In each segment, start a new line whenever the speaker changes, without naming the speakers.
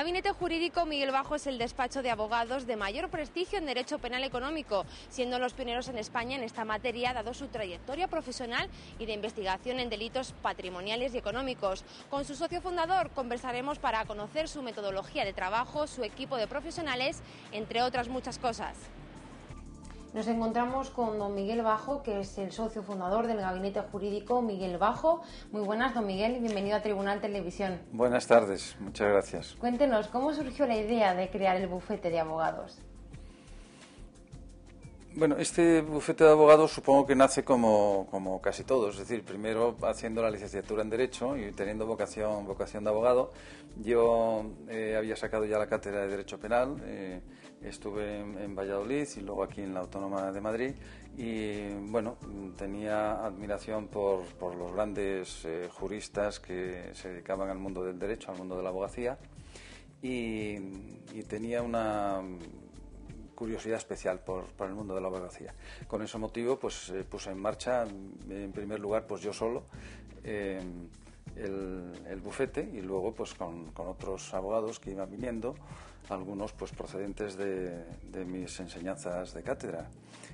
Gabinete Jurídico Miguel Bajo es el despacho de abogados de mayor prestigio en derecho penal económico, siendo los pioneros en España en esta materia, dado su trayectoria profesional y de investigación en delitos patrimoniales y económicos. Con su socio fundador conversaremos para conocer su metodología de trabajo, su equipo de profesionales, entre otras muchas cosas. Nos encontramos con don Miguel Bajo, que es el socio fundador del Gabinete Jurídico Miguel Bajo. Muy buenas, don Miguel, y bienvenido a Tribunal Televisión.
Buenas tardes, muchas gracias.
Cuéntenos, ¿cómo surgió la idea de crear el bufete de abogados?
Bueno, este bufete de abogados supongo que nace como casi todos, es decir, primero haciendo la licenciatura en Derecho y teniendo vocación de abogado. Yo había sacado ya la cátedra de Derecho Penal, estuve en Valladolid y luego aquí en la Autónoma de Madrid y, bueno, tenía admiración por los grandes juristas que se dedicaban al mundo del derecho, al mundo de la abogacía y tenía una curiosidad especial por el mundo de la abogacía. Con ese motivo, pues puse en marcha, en primer lugar, pues yo solo, el bufete y luego pues con otros abogados que iban viniendo, algunos pues procedentes de mis enseñanzas de cátedra,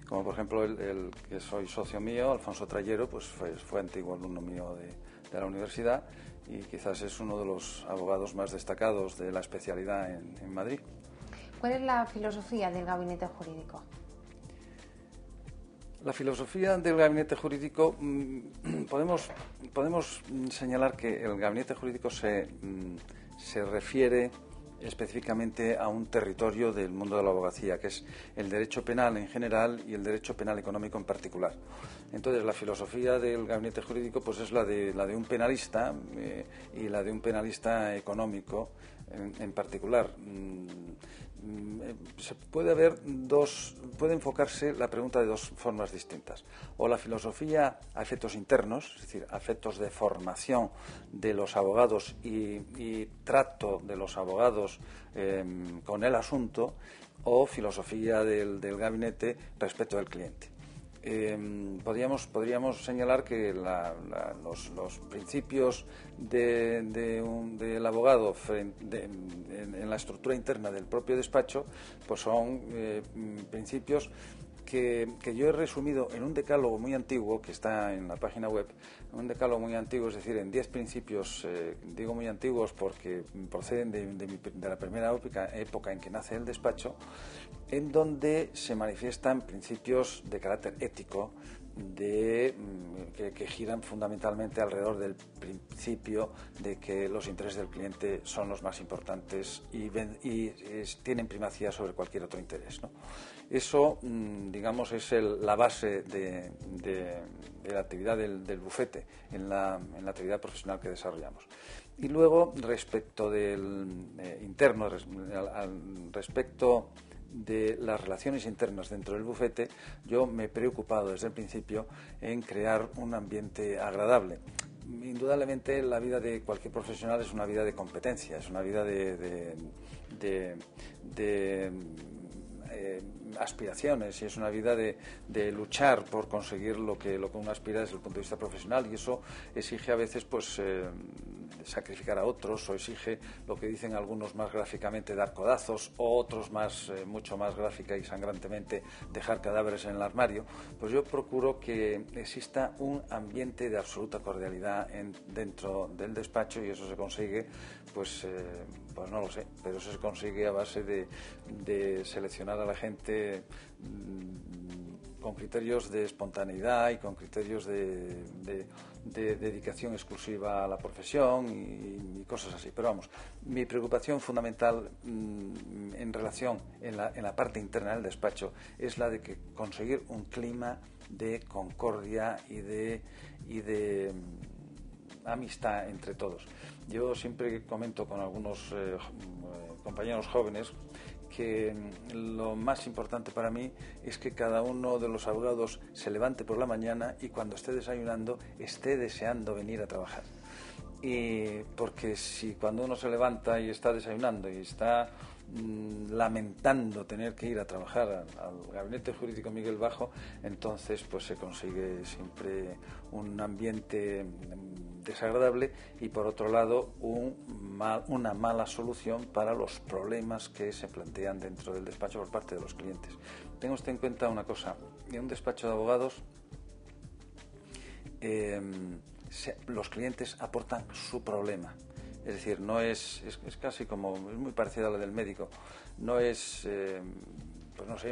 como por ejemplo el que soy socio mío, Alfonso Trayero, pues fue antiguo alumno mío de la universidad y quizás es uno de los abogados más destacados de la especialidad en Madrid.
¿Cuál es la filosofía del Gabinete Jurídico?
La filosofía del Gabinete Jurídico, podemos señalar que el Gabinete Jurídico se refiere específicamente a un territorio del mundo de la abogacía, que es el derecho penal en general y el derecho penal económico en particular. Entonces, la filosofía del Gabinete Jurídico pues es la de un penalista y la de un penalista económico en particular. Puede enfocarse la pregunta de dos formas distintas. O la filosofía a efectos internos, es decir, a efectos de formación de los abogados y trato de los abogados con el asunto, o filosofía del gabinete respecto del cliente. Podríamos señalar que los principios del abogado en la estructura interna del propio despacho pues son principios que yo he resumido en un decálogo muy antiguo que está en la página web, un decálogo muy antiguo, es decir, en 10 principios, digo muy antiguos porque proceden de la primera época en que nace el despacho, en donde se manifiestan principios de carácter ético que giran fundamentalmente alrededor del principio de que los intereses del cliente son los más importantes y tienen primacía sobre cualquier otro interés, ¿no? Eso, digamos, es la base de la actividad del bufete, en la actividad profesional que desarrollamos. Y luego, respecto del interno, respecto de las relaciones internas dentro del bufete, yo me he preocupado desde el principio en crear un ambiente agradable. Indudablemente la vida de cualquier profesional es una vida de competencia, es una vida de aspiraciones y es una vida de luchar por conseguir lo que uno aspira desde el punto de vista profesional, y eso exige a veces pues sacrificar a otros, o exige lo que dicen algunos más gráficamente dar codazos, o otros mucho más gráfica y sangrantemente dejar cadáveres en el armario. Pues yo procuro que exista un ambiente de absoluta cordialidad dentro del despacho, y eso se consigue pues no lo sé, pero eso se consigue a base de seleccionar a la gente con criterios de espontaneidad y con criterios de dedicación exclusiva a la profesión y cosas así. Pero vamos, mi preocupación fundamental en relación en la parte interna del despacho es la de que conseguir un clima de concordia y de amistad entre todos. Yo siempre comento con algunos compañeros jóvenes que lo más importante para mí es que cada uno de los abogados se levante por la mañana y cuando esté desayunando esté deseando venir a trabajar. Y porque si cuando uno se levanta y está desayunando y está lamentando tener que ir a trabajar al gabinete jurídico Miguel Bajo, entonces pues se consigue siempre un ambiente desagradable y, por otro lado, una mala solución para los problemas que se plantean dentro del despacho por parte de los clientes. Tenga usted en cuenta una cosa: en un despacho de abogados los clientes aportan su problema. Es decir, no es casi como, es muy parecido a lo del médico. No es, pues no sé,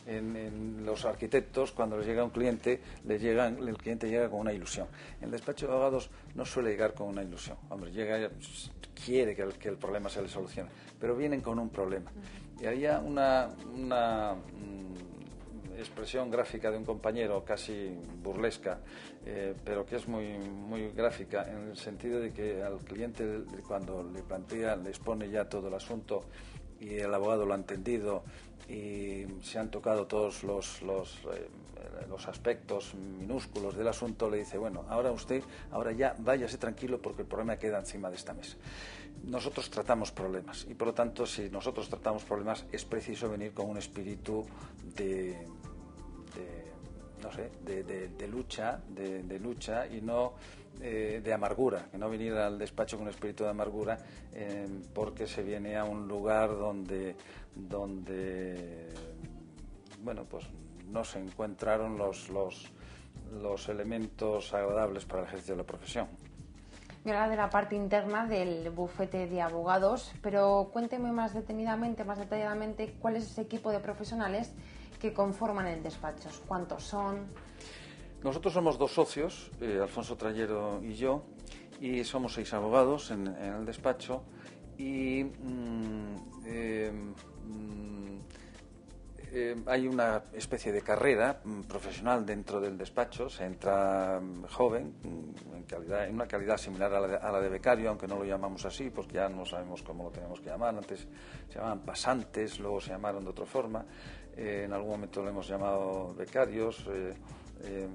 en los arquitectos, cuando les llega un cliente, el cliente llega con una ilusión. En el despacho de abogados no suele llegar con una ilusión. Hombre, quiere que el problema se le solucione, pero vienen con un problema. Y había una expresión gráfica de un compañero, casi burlesca, pero que es muy gráfica, en el sentido de que al cliente, cuando le expone ya todo el asunto y el abogado lo ha entendido y se han tocado todos los aspectos minúsculos del asunto, le dice: bueno, ahora ya váyase tranquilo porque el problema queda encima de esta mesa. Nosotros tratamos problemas y, por lo tanto, si nosotros tratamos problemas, es preciso venir con un espíritu de lucha y no de amargura, que no venir al despacho con un espíritu de amargura, porque se viene a un lugar donde bueno, pues no se encontraron los elementos agradables para el ejercicio de la profesión.
Me habla de la parte interna del bufete de abogados, pero cuénteme más detenidamente, más detalladamente, cuál es ese equipo de profesionales que conforman el despacho. ¿Cuántos son?
Nosotros somos 2 socios, Alfonso Trayero y yo, y somos 6 abogados en el despacho, y hay una especie de carrera profesional dentro del despacho. Se entra joven, en una calidad similar a la de becario, aunque no lo llamamos así porque ya no sabemos cómo lo tenemos que llamar. Antes se llamaban pasantes, luego se llamaron de otra forma, en algún momento lo hemos llamado becarios,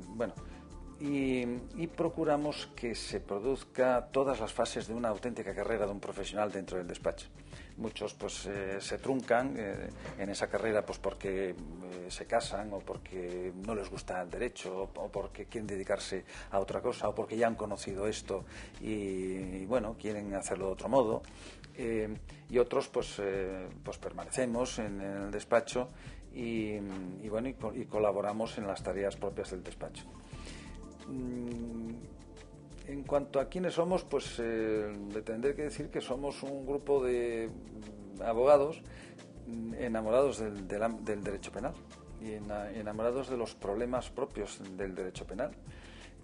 bueno. Y procuramos que se produzca todas las fases de una auténtica carrera de un profesional dentro del despacho. Muchos pues se truncan en esa carrera pues porque se casan, o porque no les gusta el derecho, o porque quieren dedicarse a otra cosa, o porque ya han conocido esto y bueno, quieren hacerlo de otro modo. Y otros pues permanecemos en el despacho y colaboramos en las tareas propias del despacho. En cuanto a quiénes somos, pues le tendré que decir que somos un grupo de abogados enamorados del derecho penal y enamorados de los problemas propios del derecho penal.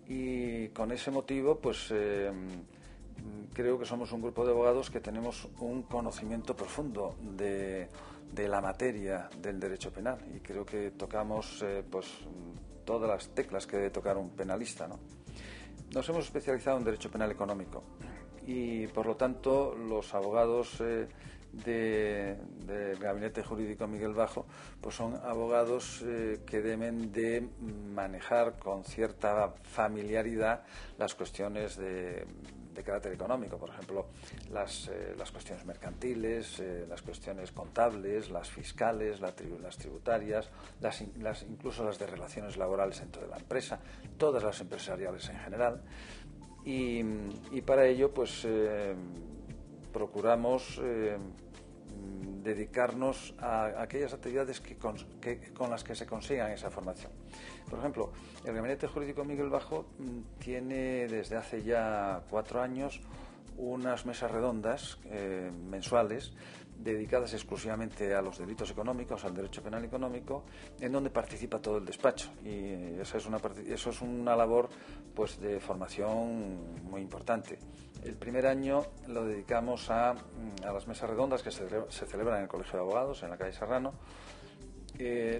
Y con ese motivo, pues creo que somos un grupo de abogados que tenemos un conocimiento profundo de la materia del derecho penal, y creo que tocamos pues todas las teclas que debe tocar un penalista, ¿no? Nos hemos especializado en derecho penal económico y, por lo tanto, los abogados del Gabinete Jurídico Miguel Bajo pues son abogados que deben de manejar con cierta familiaridad las cuestiones de carácter económico. Por ejemplo, las cuestiones mercantiles, las cuestiones contables, las fiscales, las tributarias, incluso las de relaciones laborales dentro de la empresa, todas las empresariales en general. Y para ello pues procuramos dedicarnos a aquellas actividades con las que se consigan esa formación. Por ejemplo, el Gabinete Jurídico Miguel Bajo tiene desde hace ya 4 años unas mesas redondas mensuales dedicadas exclusivamente a los delitos económicos, al derecho penal económico, en donde participa todo el despacho, y eso es una labor pues de formación muy importante. El primer año lo dedicamos a las mesas redondas que se celebran en el Colegio de Abogados, en la calle Serrano.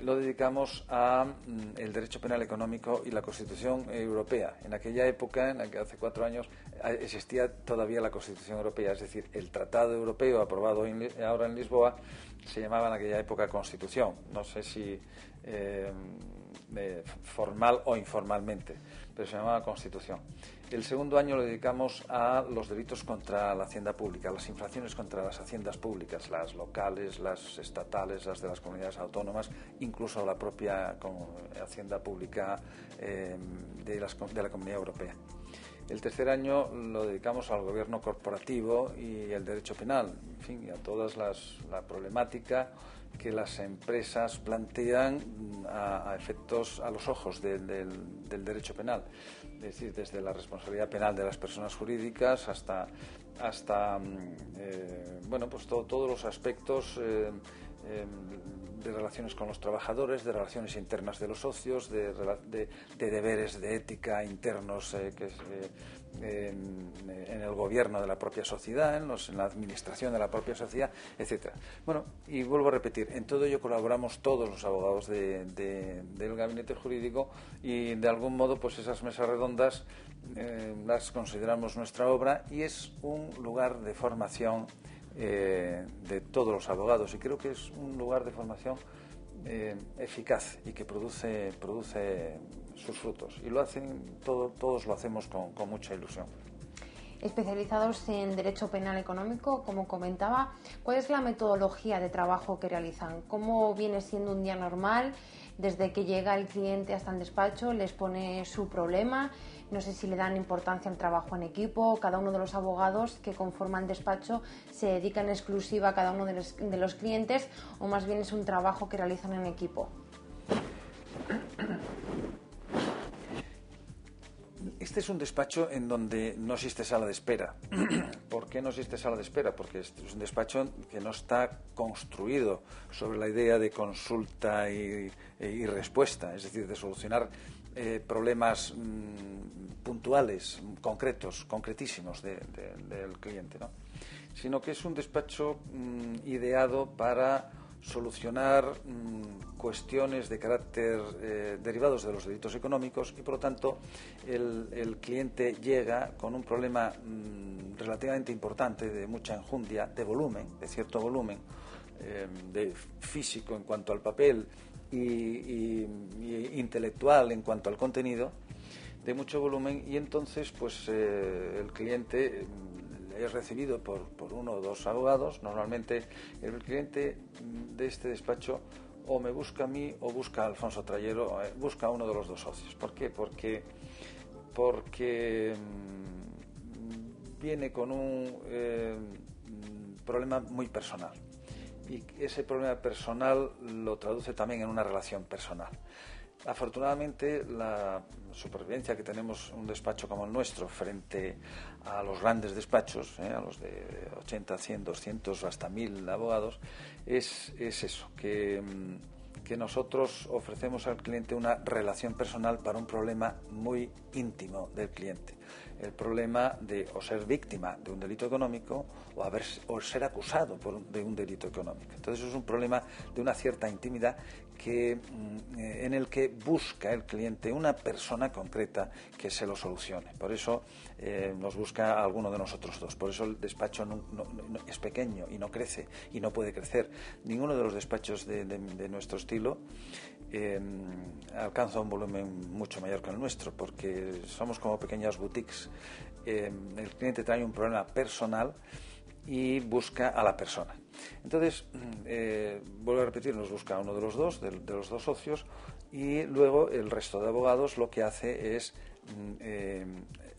Lo dedicamos a el derecho penal económico y la Constitución Europea. En aquella época, en la que hace 4 años, existía todavía la Constitución Europea, es decir, el Tratado Europeo aprobado ahora en Lisboa se llamaba en aquella época Constitución. No sé si formal o informalmente, pero se llamaba Constitución. El segundo año lo dedicamos a los delitos contra la hacienda pública, las infracciones contra las haciendas públicas, las locales, las estatales, las de las comunidades autónomas, incluso la propia hacienda pública de la Comunidad Europea. El tercer año lo dedicamos al gobierno corporativo y el derecho penal, en fin, y a todas la problemática que las empresas plantean a efectos, a los ojos del derecho penal, es decir, desde la responsabilidad penal de las personas jurídicas hasta bueno, pues todos los aspectos de relaciones con los trabajadores, de relaciones internas de los socios, de deberes de ética internos en el gobierno de la propia sociedad, en la administración de la propia sociedad, etcétera. Bueno, y vuelvo a repetir, en todo ello colaboramos todos los abogados del gabinete jurídico y de algún modo pues esas mesas redondas las consideramos nuestra obra y es un lugar de formación de todos los abogados y creo que es un lugar de formación eficaz y que produce sus frutos y lo hacen todos lo hacemos con mucha ilusión.
Especializados en Derecho Penal Económico, como comentaba, ¿cuál es la metodología de trabajo que realizan? ¿Cómo viene siendo un día normal? Desde que llega el cliente hasta el despacho, les pone su problema. No sé si le dan importancia al trabajo en equipo. Cada uno de los abogados que conforman el despacho se dedica en exclusiva a cada uno de los clientes o más bien es un trabajo que realizan en equipo.
Este es un despacho en donde no existe sala de espera. ¿Por qué no existe sala de espera? Porque es un despacho que no está construido sobre la idea de consulta y respuesta, es decir, de solucionar problemas puntuales, concretísimos del cliente, ¿no? Sino que es un despacho ideado para solucionar cuestiones de carácter derivados de los delitos económicos y, por lo tanto, el cliente llega con un problema relativamente importante, de mucha enjundia, de volumen, de cierto volumen, de físico en cuanto al papel y intelectual en cuanto al contenido, de mucho volumen, y entonces pues el cliente es recibido por uno o dos abogados. Normalmente el cliente de este despacho o me busca a mí o busca a Alfonso Trayero, busca a uno de los dos socios. ¿Por qué? Porque viene con un problema muy personal y ese problema personal lo traduce también en una relación personal. Afortunadamente, la supervivencia que tenemos un despacho como el nuestro frente a los grandes despachos, a los de 80, 100, 200 o hasta 1000 abogados, es eso, que nosotros ofrecemos al cliente una relación personal para un problema muy íntimo del cliente. El problema de o ser víctima de un delito económico o ser acusado de un delito económico. Entonces es un problema de una cierta intimidad en el que busca el cliente una persona concreta que se lo solucione. Por eso nos busca a alguno de nosotros dos. Por eso el despacho no es pequeño y no crece y no puede crecer. Ninguno de los despachos de nuestro estilo alcanza un volumen mucho mayor que el nuestro, porque somos como pequeñas boutiques. El cliente trae un problema personal y busca a la persona. Entonces, vuelvo a repetir, nos busca uno de los dos socios, y luego el resto de abogados lo que hace es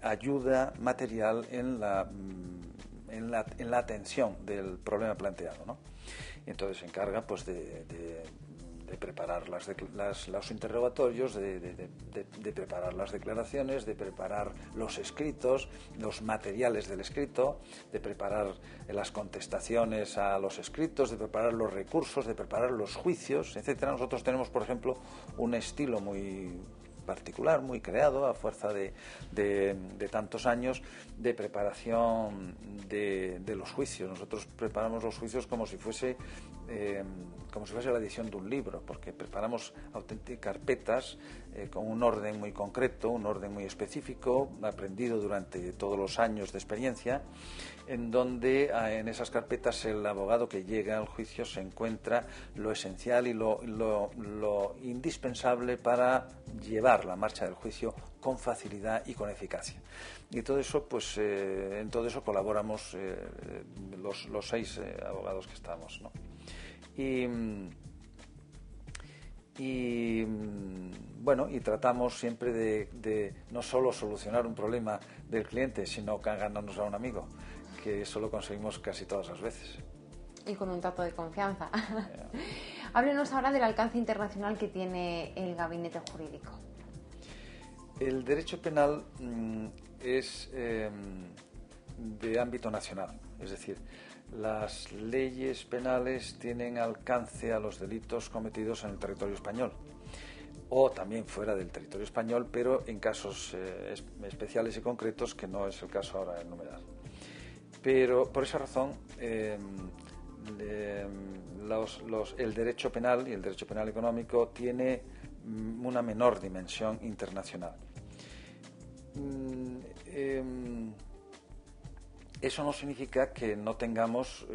ayuda material en la atención del problema planteado, ¿no? Y entonces se encarga pues de preparar los interrogatorios, de preparar las declaraciones, de preparar los escritos, los materiales del escrito, de preparar las contestaciones a los escritos, de preparar los recursos, de preparar los juicios, etcétera. Nosotros tenemos, por ejemplo, un estilo muy particular, muy creado a fuerza de tantos años de preparación de los juicios. Nosotros preparamos los juicios como si fuese como si fuese la edición de un libro, porque preparamos auténticas carpetas con un orden muy concreto, un orden muy específico, aprendido durante todos los años de experiencia, en donde en esas carpetas el abogado que llega al juicio se encuentra lo esencial y lo indispensable para llevar la marcha del juicio con facilidad y con eficacia. Y todo eso, pues en todo eso colaboramos los 6 abogados que estamos, ¿no? Y bueno, y tratamos siempre de no solo solucionar un problema del cliente, sino que ganarnos a un amigo, que eso lo conseguimos casi todas las veces.
Y con un trato de confianza. Háblenos ahora del alcance internacional que tiene el gabinete jurídico.
El derecho penal es de ámbito nacional, es decir, las leyes penales tienen alcance a los delitos cometidos en el territorio español o también fuera del territorio español, pero en casos especiales y concretos, que no es el caso ahora enumerar. Pero por esa razón el derecho penal y el derecho penal económico tiene una menor dimensión internacional. Eso no significa que no tengamos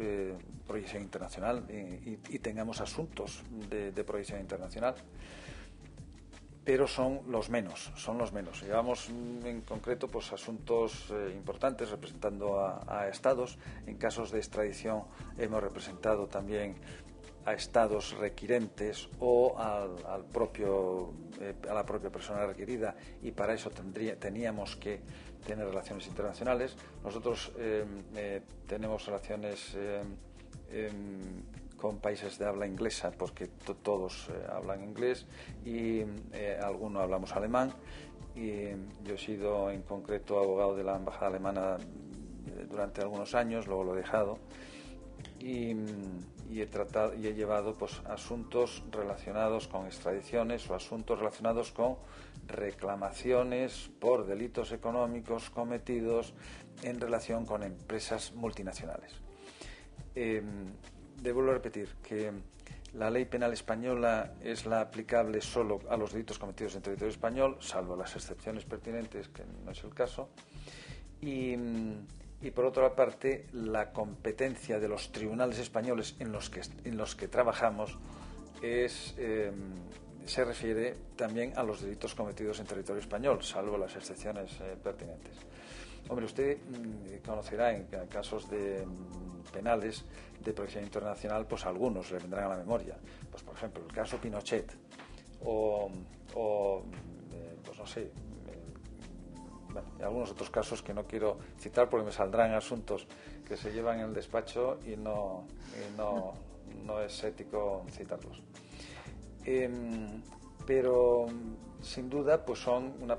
proyección internacional y tengamos asuntos de proyección internacional, pero son los menos. Llevamos en concreto pues asuntos importantes representando a estados. En casos de extradición hemos representado también a estados requirentes o a la propia persona requerida, y para eso teníamos que tener relaciones internacionales. Nosotros tenemos relaciones con países de habla inglesa, porque todos hablan inglés y algunos hablamos alemán. Y yo he sido en concreto abogado de la embajada alemana durante algunos años, luego lo he dejado. Y he llevado pues asuntos relacionados con extradiciones o asuntos relacionados con reclamaciones por delitos económicos cometidos en relación con empresas multinacionales. Debo repetir que la ley penal española es la aplicable solo a los delitos cometidos en territorio español, salvo las excepciones pertinentes, que no es el caso. Y por otra parte, la competencia de los tribunales españoles en los que trabajamos se refiere también a los delitos cometidos en territorio español, salvo las excepciones pertinentes. Hombre, usted conocerá en casos de penales de proyección internacional, pues algunos le vendrán a la memoria. Pues por ejemplo, el caso Pinochet o pues no sé, y algunos otros casos que no quiero citar porque me saldrán asuntos que se llevan en el despacho y no es ético citarlos. Pero sin duda pues son una